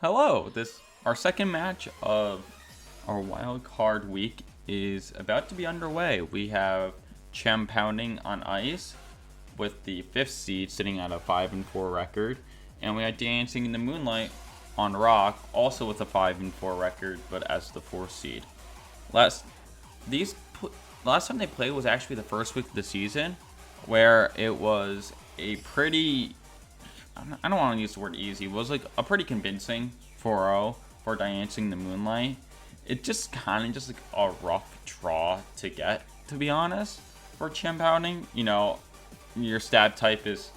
Hello, our second match of our wild card week is about to be underway. We have Chien-Paounding on ice with the 5th seed sitting at a 5-4 record, and we had Diancing in the Moonlight on rock, also with a 5-4 record, but as the 4th seed. Last time they played was actually the first week of the season, where it was a pretty, I don't want to use the word easy, it was like a pretty convincing 4-0 for Diancing the Moonlight. It just kind of just like a rough draw to get, to be honest, for Chien-Paounding. You know, your stab type is,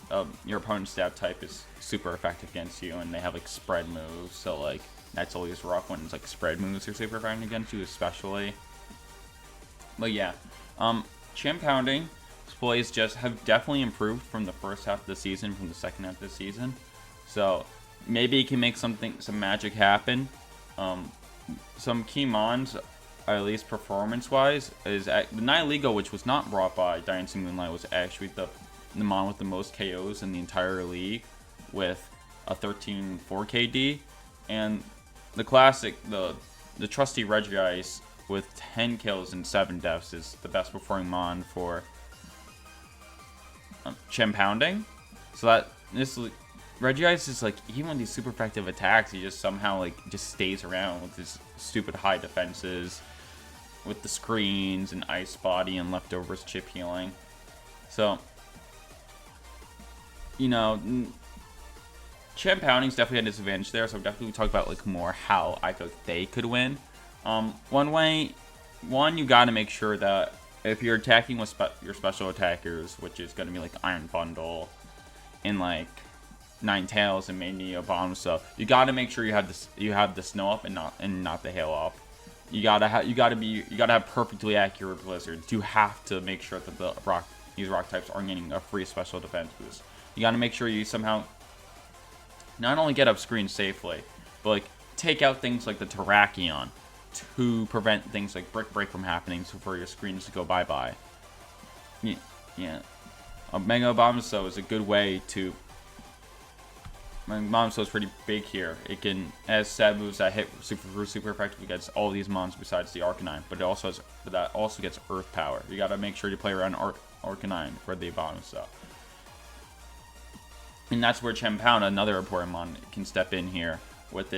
your opponent's stab type is super effective against you, and they have like spread moves, so like that's always rough when it's like spread moves are super effective against you, especially. But yeah, Chien-Paounding plays just have definitely improved from the first half of the season, from the second half of the season. So maybe he can make some magic happen. Some key mons, at least performance-wise, is the Nihiligo, which was not brought by Diancing Moonlight, was actually the mon with the most KOs in the entire league, with a 13-4 KD, and the classic, the trusty Regice with 10 kills and 7 deaths is the best performing mon for Chien-Paounding. So that this Regice is like, even with these super effective attacks, he just somehow like just stays around with his stupid high defenses, with the screens and ice body and leftovers chip healing. So, you know, Chien-Paounding's definitely had a disadvantage there, so definitely talk about like more how I feel like they could win. One, you gotta make sure that if you're attacking with your special attackers, which is gonna be like Iron Bundle and like Ninetales and Magneto Bomb stuff, you gotta make sure you have the snow up and not the hail up. You gotta have perfectly accurate blizzards. You have to make sure that these rock types are getting a free special defense boost. You gotta make sure you somehow not only get up screen safely, but like take out things like the Terrakion to prevent things like Brick Break from happening, so for your screens to go bye-bye. Yeah. A Mega Bombso is a good way to... Bombso is pretty big here. It has stab moves that hit super effective against all these mons besides the Arcanine, but that also gets Earth Power. You gotta make sure you play around Arcanine for the Bombso. And that's where Chien-Paound, another important mon, can step in here with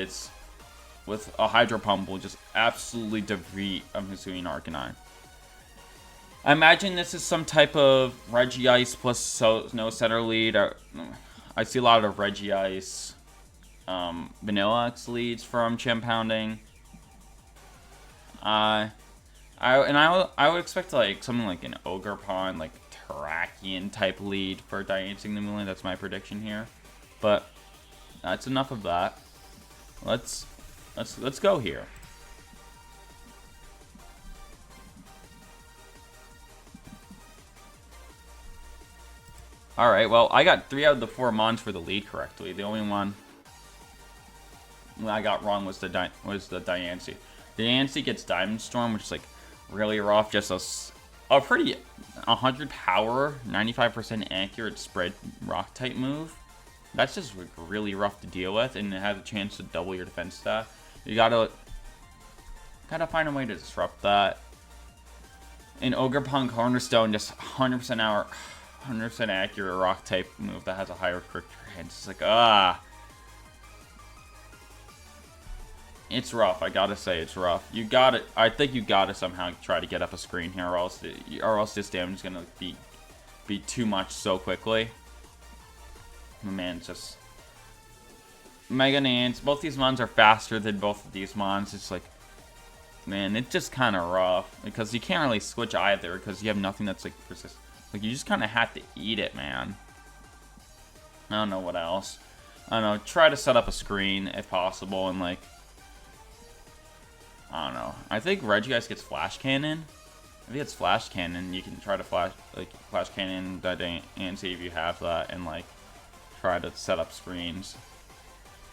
a Hydro Pump will just absolutely defeat a Hisuian Arcanine. I imagine this is some type of Regice plus Snow Setter lead. I see a lot of Regice Vanilla X leads from Chien-Paounding. I would expect like something like an Ogre Pond, like Terrakion type lead for Diancing the Moonlight. That's my prediction here. But that's enough of that. Let's go here. Alright, well, I got 3 out of the 4 mons for the lead correctly. The only one I got wrong was the Diancing. Diancing gets Diamond Storm, which is like really rough. Just a pretty 100 power, 95% accurate spread rock type move. That's just like really rough to deal with, and it has a chance to double your defense stat. You gotta find a way to disrupt that. In Ogre Punk Cornerstone, just 100% accurate rock type move that has a higher crit rate. It's like it's rough. I gotta say it's rough. I think you gotta somehow try to get up a screen here, or else this damage is gonna be too much so quickly. Man, it's just Mega Nance. Both these mons are faster than both of these mons. It's like, man, it's just kind of rough because you can't really switch either because you have nothing that's like persistent. Like, you just kind of have to eat it, man. I don't know what else. I don't know. Try to set up a screen if possible, and like, I don't know. I think Regice gets Flash Cannon. If he gets Flash Cannon, you can try to Flash Cannon that and see if you have that, and like try to set up screens.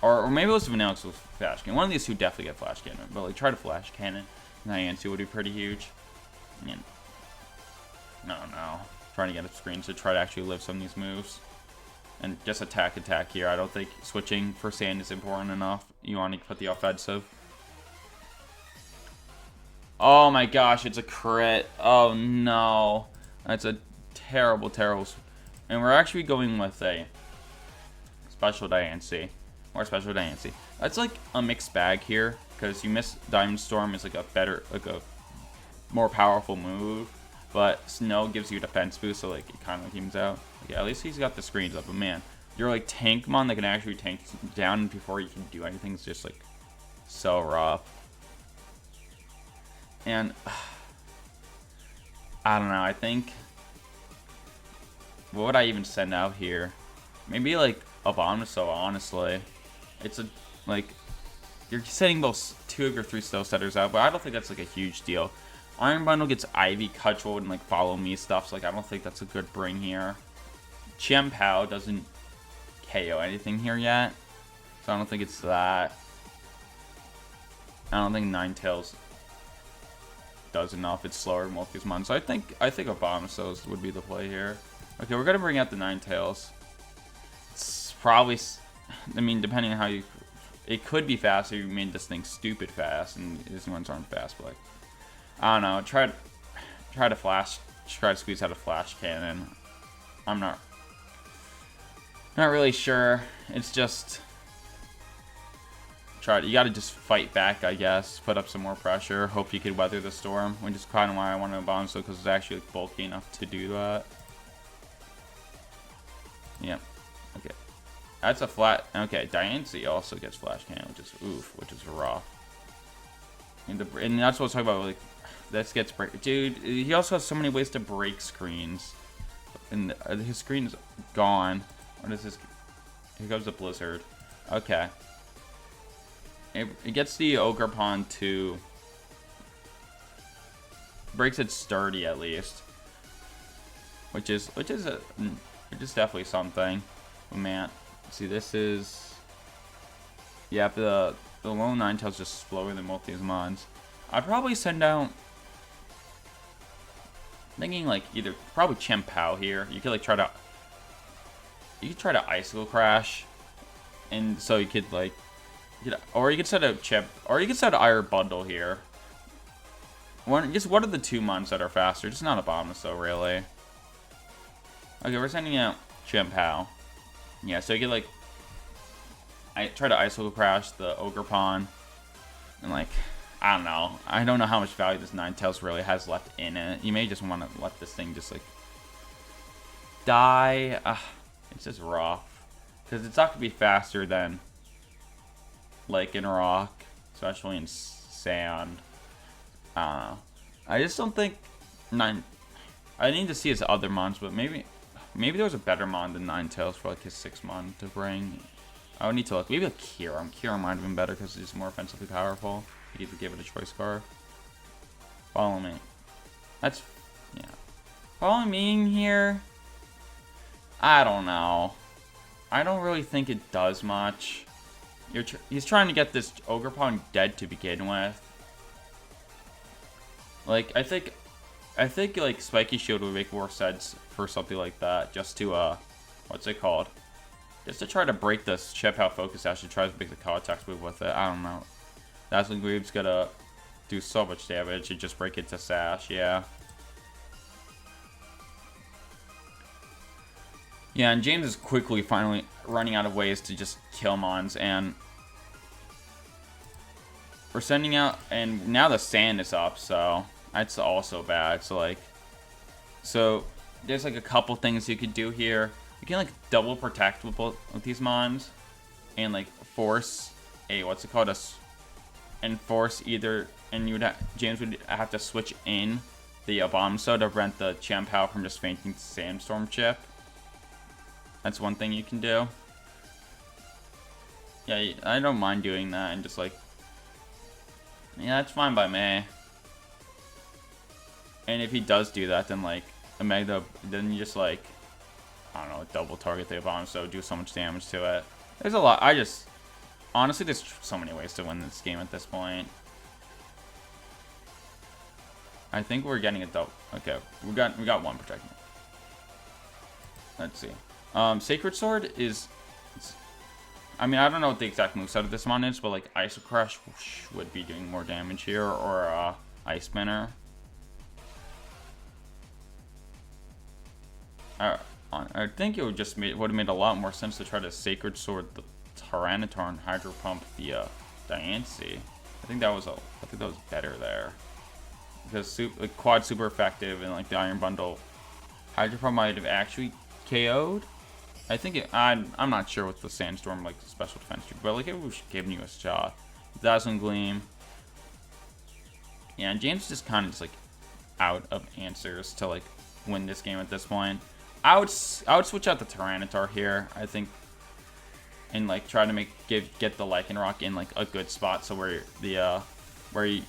Or maybe it was Vanilla with Flash Cannon. One of these two definitely get Flash Cannon, but like try to Flash Cannon. Diancing would be pretty huge. I mean, I don't know. Trying to get up screens to try to actually live some of these moves. And just attack here. I don't think switching for sand is important enough. You want to put the offensive. Oh my gosh, it's a crit. Oh no. That's a terrible, terrible. And we're actually going with a special Diancing. Or special Diancing. That's like a mixed bag here. Because you miss Diamond Storm is like a better, like a more powerful move. But Snow gives you a defense boost, so like it kind of evens out. Yeah, at least he's got the screens up. But man, your like tank mon that can actually tank down before you can do anything is just like so rough. And I don't know. I think what would I even send out here? Maybe like Abominable. Honestly, it's a like you're sending both 2 of your 3 Snow Setters out, but I don't think that's like a huge deal. Iron Bundle gets Ivy, Cutthroat, and like Follow Me stuff, so like I don't think that's a good bring here. Chien-Pao doesn't KO anything here yet, so I don't think it's that. I don't think Ninetales does enough. It's slower than both these mons, so I think Abominable would be the play here. Okay, we're gonna bring out the Ninetales. It's probably, I mean, depending on how you, it could be faster. You made this thing stupid fast, and these ones aren't fast, but like, I don't know. Try to squeeze out a flash cannon. I'm not really sure. It's just you got to just fight back, I guess. Put up some more pressure. Hope you could weather the storm. Which is kind of why I wanted to bomb so because it's actually like, bulky enough to do that. Yep. Okay. That's a flat. Okay. Diancing also gets flash cannon, which is rough. And that's what I was talking about. Like. This gets break, dude. He also has so many ways to break screens, and his screen is gone. What is this? Here goes the blizzard. Okay. It gets the Ogre Pawn to breaks it sturdy at least, which is definitely something. Oh, man, see this is the lone Ninetales just slower than both these mons. I'd probably send out. Thinking like either probably Chien-Pao here. You could like try to Icicle Crash, and so you could like, or you could set a chip, or you could set an Iron Bundle here. What are the 2 mons that are faster? Just not Abominable, really. Okay, we're sending out Chien-Pao. Yeah, so you could like, try to Icicle Crash the Ogre Pawn, and like. I don't know how much value this Ninetales really has left in it. You may just want to let this thing just like die. It's just rough because it's not gonna be faster than like in rock, especially in sand. I don't know. I just don't think I need to see his other mons, but maybe there was a better mon than Ninetales for like his 6 mon to bring. I would need to look. Maybe like Kieran. Kieran might have been better because he's more offensively powerful. You need to give it a choice scar. Follow me. That's, yeah. Follow me in here. I don't know. I don't really think it does much. He's trying to get this Ogre Pawn dead to begin with. Like, I think like Spiky Shield would make more sense for something like that. Just to, what's it called? Just to try to break this Chien-Pao focus dash and try to make the contact move with it. I don't know. Dazzling Gleam's gonna do so much damage and just break it to Sash, yeah. Yeah, and James is quickly finally running out of ways to just kill mons, and we're sending out, and now the sand is up, so that's also bad. So there's like a couple things you could do here. You can like double protect with these mons, and like force a force either, and James would have to switch in the Abominable to prevent the Chien-Pao from just fainting Sandstorm Chip. That's one thing you can do. Yeah, I don't mind doing that, and just like, yeah, that's fine by me. And if he does do that, then like then you just like, I don't know, double target the Abominable, so do so much damage to it. There's a lot. Honestly, there's so many ways to win this game at this point. I think we're getting a double. Okay, we got one protecting. Let's see. Sacred Sword is... I mean, I don't know what the exact moveset of this mon is, but like Ice Crush would be doing more damage here, or Ice Spinner. I think it would have made a lot more sense to try to Sacred Sword the Tyranitar and Hydro Pump the Diancing. I think that was better there, because like quad super effective, and like the Iron Bundle, Hydro Pump might have actually KO'd. I think I'm not sure what the Sandstorm like special defense do, but like it was giving you a shot. Dazzling Gleam. Yeah, and James just kind of just like out of answers to like win this game at this point. I would switch out the Tyranitar here, I think, and like try to get the Lycanroc in like a good spot, so where you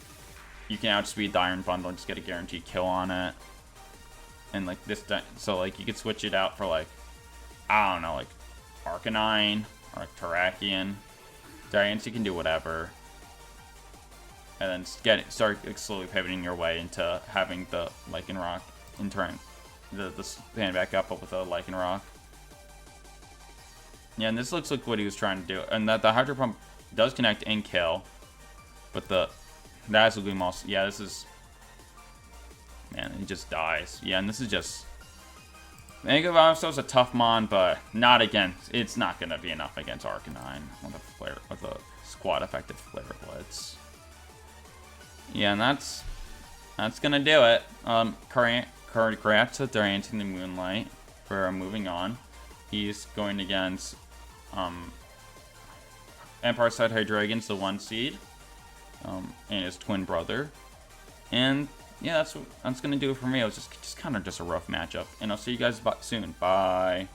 can outspeed the Iron Bundle and just get a guaranteed kill on it, and like this, so like you could switch it out for like, I don't know, like Arcanine or like Terrakion. Diancing can do whatever, and then start like, slowly pivoting your way into having the Lycanroc in turn. The stand back up with a Lycanroc. Yeah, and this looks like what he was trying to do. And that the Hydro Pump does connect and kill. But the Dazzle Gleam also... Yeah, this is... Man, he just dies. Yeah, and this is just... Mega Evolve is a tough mon, but not against... It's not going to be enough against Arcanine with a squad effective Flare Blitz. Yeah, and that's going to do it. Congrats to Diancing the Moonlight for moving on. He's going against Empire Side Hydreigon's the 1 seed, and his twin brother. And yeah, that's gonna do it for me. It was just kind of a rough matchup, and I'll see you guys soon. Bye.